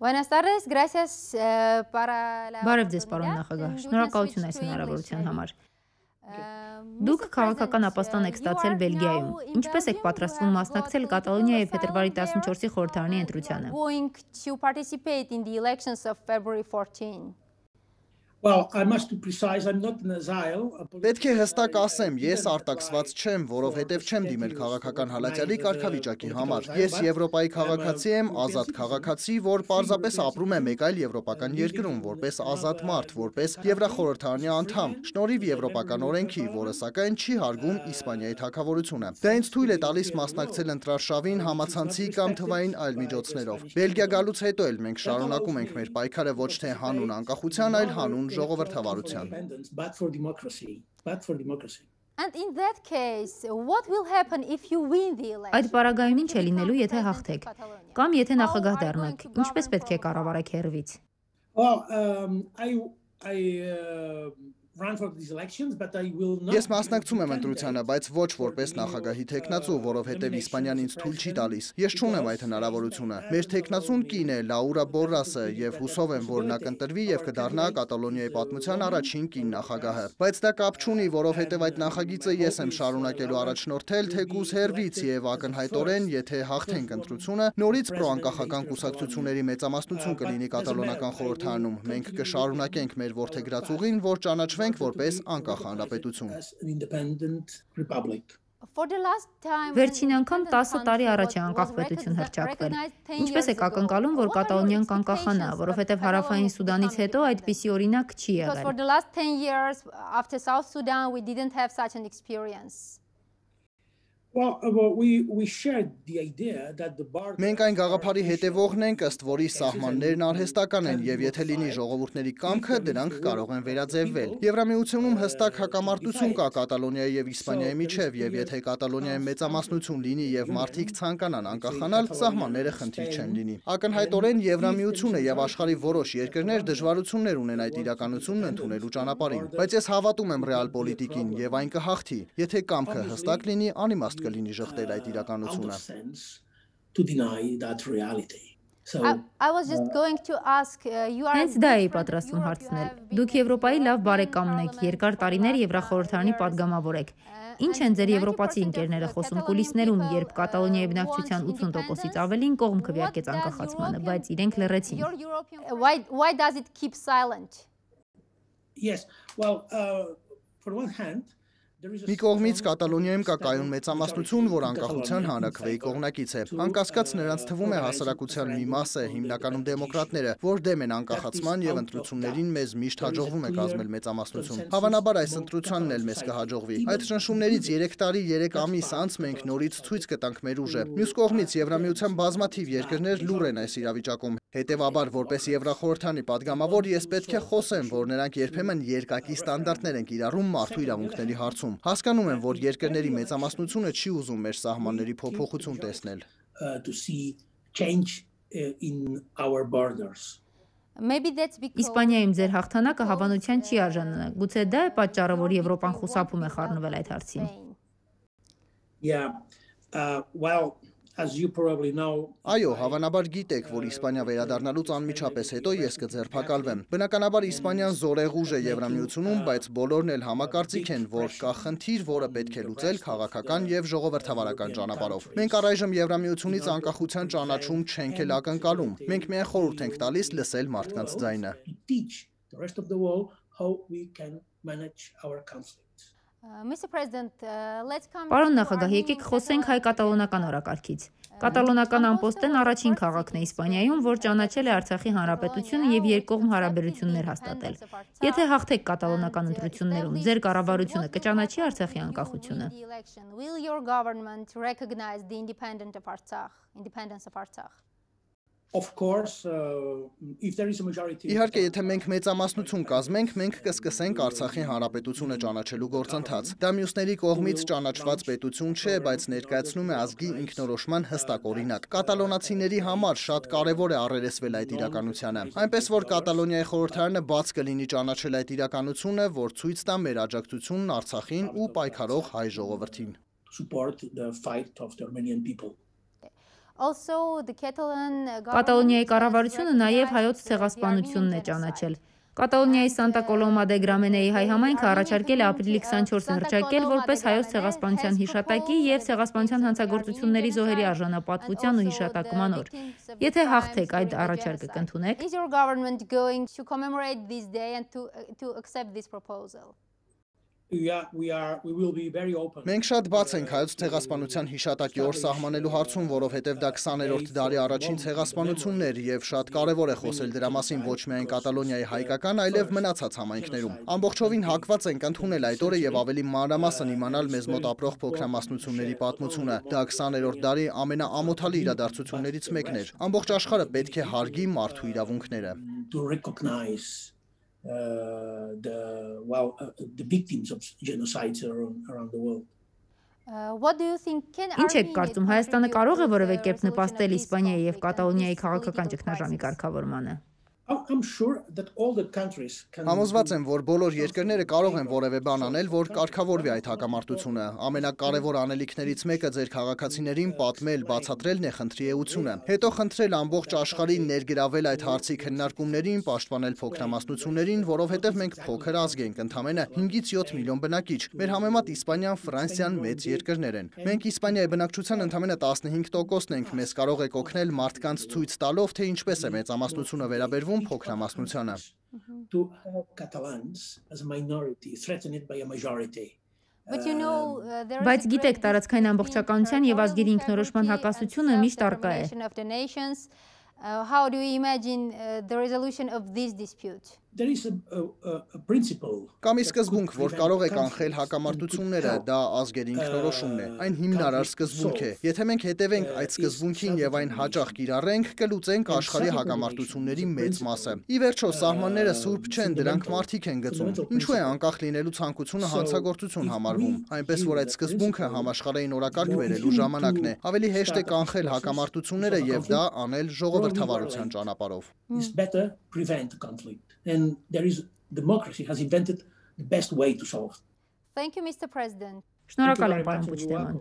Buenas tardes, gracias para la Բարև ձեզ, պարոն նախագահ, շնորհակալություն այս հնարավորության համար։ Դուք քաղաքական ապաստան եք ստացել Բելգիայում։ Ինչպես եք պատրաստվում մասնակցել Կատալոնիայի փետրվարի 14-ի խորհրդարանի ընտրությանը։ Պետք է հստակ ասեմ, ես արտաքսված չեմ, որովհետև չեմ դիմել քաղաքական հալածյալի կարգավիճակի համար։ Ես Եվրոպայի քաղաքացի եմ, ազատ քաղաքացի, որ պարզապես ապրում է մեկ այլ եվրոպական երկրում, որպես ազատ մարդ, որպես Եվրախորհրդարանի անդամ, շնորհիվ եվրոպական օրենքի, որը սակայն չի հարգում Իսպանիայի թագավորությունը։ Դա ինձ թույլ է տալիս մասնակցել ընտրարշավին համացանցի կամ թվային այլ միջոցներով։ Բելգիա գալուց հետո էլ մենք շարունակում ենք մեր պայքարը ոչ թե հանուն անկախության, այլ հանուն ժողովրդավարության։ Այդ պարագայում ինչ է լինելու, եթե հաղթեք, կամ եթե նախագահ դառնաք, ինչպես պետք է կառավարեք հեռվից։ Ես մասնակցում եմ ընտրությանը, բայց ոչ որպես նախագահի թեկնածու, որովհետև Իսպանիան ինձ թույլ չի տալիս։ Ես չունեմ այդ հնարավորությունը։ Մեր թեկնածուն կին է Լաուրա Բորրասը, եւ հուսով եմ, որ նա կընտրվի եւ կդառնա Կատալոնիայի պատմության առաջին կին նախագահը։ Բայց դա կապ չունի, որովհետև այդ նախագիծը ես եմ շարունակելու առաջնորդել թեկուզ հեռվից եւ ակնհայտորեն, եթե հաղթենք ընտրությունը, նորից պրոանկախական կուսակցությունների մեծամասնություն կլինի կատալոնական խորհրդարանում։ Մենք կշարունակենք մեր որդեգրած ուղին, որ ճանաչվենք որպես անկախ հանրապետություն։ Վերջին անգամ 10 տարի առաջ է անկախ պետություն հռչակվել։ Ինչպես եք ակնկալում, որ Կատալոնիան կանկախանա, որովհետև Հարավային Սուդանից հետո այդպիսի օրինակ չի եղել։ Մենք այն գաղափարի հետևողն ենք, ըստ որի սահմաններն արհեստական են, եւ եթե լինի ժողովուրդների կամքը, դրանք կարող են վերաձևվել։ Եվրամիությունում հստակ հակամարտություն կա Կատալոնիայի եւ Իսպանիայի միջեւ, եւ եթե Կատալոնիայում մեծամասնություն լինի եւ մարդիկ ցանկանան անկախանալ, սահմանները խնդիր չեն լինի։ Ակնհայտորեն Եվրամիությունը եւ աշխարհի որոշ երկրներ դժվարություններ ունեն այդ իրականությունն ընդունելու ճանապարհին, բայց ես հավատում եմ ռեալ պոլիտիկին եւ այն կհաղթի, եթե կամքը հստակ լինի, անիմաստ կլինի ժխտել այդ իրականությունը։ Հենց դա էի պատրաստվում հարցնել։ Դուք Եվրոպայի լավ բարեկամն եք, երկար տարիներ Եվրախորհրդարանի падգամավոր եք։ Ինչ են ձեր եվրոպացի ընկերները խոսում կուլիսներում, երբ Կատալոնիայի բնակչության 80%-ից ավելին կողմ քվեարկեց անկախացմանը, բայց իրենք լռեցին։ Մի կողմից Կատալոնիայում կա կայուն մեծամասնություն, որ անկախության հանրաքվեի կողմնակից է։ Անկասկած նրանց թվում է հասարակության մի մասը, հիմնականում դեմոկրատները, որ դեմ են անկախացման եւ ընտրություններին մեզ միշտ հաջողվում է կազմել մեծամասնություն։ Հավանաբար այս ընտրությանն էլ մեզ կհաջողվի։ Այդ ճնշումներից 3 տարի 3 ամիս անց մենք նորից ցույց կտանք մեր ուժը։ Մյուս կողմից Եվրամիության բազմաթիվ երկրներ լուռ են այս իրավիճակում։ Հետևաբար, որպես Եվրախորհրդարանի падգամավոր, ես պետք է խոսեմ, որ նրանք երբեմն երկակի ստանդարտներ են կիրառում մարդու իրավունքների հարցում։ Հասկանում եմ, որ երկրների մեծամասնությունը չի ուզում մեր սահմանների փոփոխություն տեսնել։ Իսպանիայում ձեր հաղթանակը հավանության չի արժանանա։ Գուցե դա է պատճառը, որ Եվրոպան խուսափում է խառնվել այդ հարցին։ Այո, հավանաբար գիտեք, որ Իսպանիա վերադառնալուց անմիջապես հետո ես կձերբակալվեմ։ Բնականաբար Իսպանիան զորեղ ուժ է Եվրամիությունում, բայց բոլորն էլ համակարծիք են, որ կա խնդիր, որը պետք է լուծել քաղաքական եւ ժողովրդավարական ճանապարհով։ Մենք առայժմ Եվրամիությունից անկախության ճանաչում չենք էլ ակնկալում։ Մենք միայն խորհուրդ ենք տալիս լսել մարդկանց ձայնը։ Պարոն նախագահ, եկեք խոսենք հայ-կատալոնական օրակարգից։ Կատալոնական ամպոստեն առաջին քաղաքն է Իսպանիայում, որ ճանաչել է Արցախի հանրապետությունը եւ երկկողմ հարաբերություններ հաստատել։ Եթե հաղթեք կատալոնական ընտրություններում, ձեր կառավարությունը կճանաչի Արցախի անկախությունը։ Իհարկե, եթե մենք մեծամասնություն կազմենք, մենք կսկսենք Արցախի հանրապետությունը ճանաչելու գործընթաց։ Դա մյուսների կողմից ճանաչված պետություն չէ, բայց ներկայացնում է ազգի ինքնորոշման հստակ օրինակ։ Կատալոնացիների համար շատ կարևոր է առերեսվել այդ իրականությանը։ Այնպես որ Կատալոնիայի խորհրդարանը բաց կլինի ճանաչել այդ իրականությունը, որ ցույց տա մեր աջակցությունն Արցախին ու պայքարող հայ ժողովրդին։ Կատալոնիայի կառավարությունը նաև հայոց ցեղասպանությունն է ճանաչել։ Կատալոնիայի Սանտա Կոլոմա դե Գրամենեի հայ համայնքը առաջարկել է ապրիլի 24-ն հռչակել որպես հայոց ցեղասպանության հիշատակի և ցեղասպանության հանցագործությունների զոհերի արժանապատվության ու հիշատակման օր։ Եթե հաղթեք, այդ առաջարկը կընդունեք։ Մենք շատ բաց ենք հայոց ցեղասպանության հիշատակի օր սահմանելու հարցում, որովհետև դա 20-րդ դարի առաջին ցեղասպանությունն էր և շատ կարևոր է խոսել դրա մասին ոչ միայն Կատալոնիայի հայկական, այլև մնացած համայնքներում։ Ամբողջովին հակված ենք ընդունել այդ օրը և ավելի մանրամասն իմանալ մեզ մոտ ապրող փոքրամասնությունների պատմությունը։ Դա 20-րդ դարի ամենաամոթալի իրադարձություններից մեկն էր։ Ամբողջ աշխարհը պետք է հարգի մարդու իրավունքները։ The victims of genocides around the world. Ինչ եք կարծում, Հայաստանը կարող է որևէ կերպ նպաստել Իսպանիայի և Կատալոնիայի քաղաքական ճգնաժամի կարգավորմանը։ Համոզված եմ, որ բոլոր երկրները կարող են որևէ բան անել, որ կարգավորվի այդ հակամարտությունը։ Ամենակարևոր անելիքներից մեկը ձեր քաղաքացիներին պատմել, բացատրելն է խնդրի էությունը։ Հետո խնդրել ամբողջ աշխարհին ներգրավել այդ հարցի քննարկումներին, պաշտպանել փոքրամասնություններին, որովհետև մենք փոքր ազգ ենք, ընդամենը 5-ից 7 միլիոն բնակիչ։ Մեր համեմատ Իսպանիան, Ֆրանսիան մեծ երկրներ են։ Մենք Իսպանիայի բնակչության ընդամենը 15%-ն ենք, մեզ կարող եք օգնել մարդկանց ցույց տալով, թե ինչպես է մեծամասնությունը վերաբերվում փոքրամասնությանը։ Բայց գիտեք, տարածքային ամբողջականության և ազգերի ինքնորոշման հակասությունը միշտ առկա է։ How do you imagine the resolution of this dispute? There is a principle. Կամ ի սկզբունք, որ կարող է կանխել հակամարտությունները, դա ազգերի ինքնորոշումն է։ Այն հիմնարար սկզբունք է։ Եթե մենք հետևենք այդ սկզբունքին եւ այն հաճախ կիրառենք, կլուծենք աշխարհի հակամարտությունների մեծ մասը։ Ի վերջո, սահմանները սուրբ չեն, դրանք մարդիկ են գծում։ Ինչու է անկախ լինելու ցանկությունը հանցագործություն համարվում։ Այնպես որ այդ սկզբունքը համաշխարհային օրակարգ բերելու ժամանակն է։ Ավելի հեշտ է կանխել հակամարտությունները եւ դա անել ժողովրդավարության ճանապարհով։ It's better prevent conflict. And democracy has invented the best way to solve. Thank you, Mr. President. Շնորհակալ եմ, պարոն Պուչդեմոն։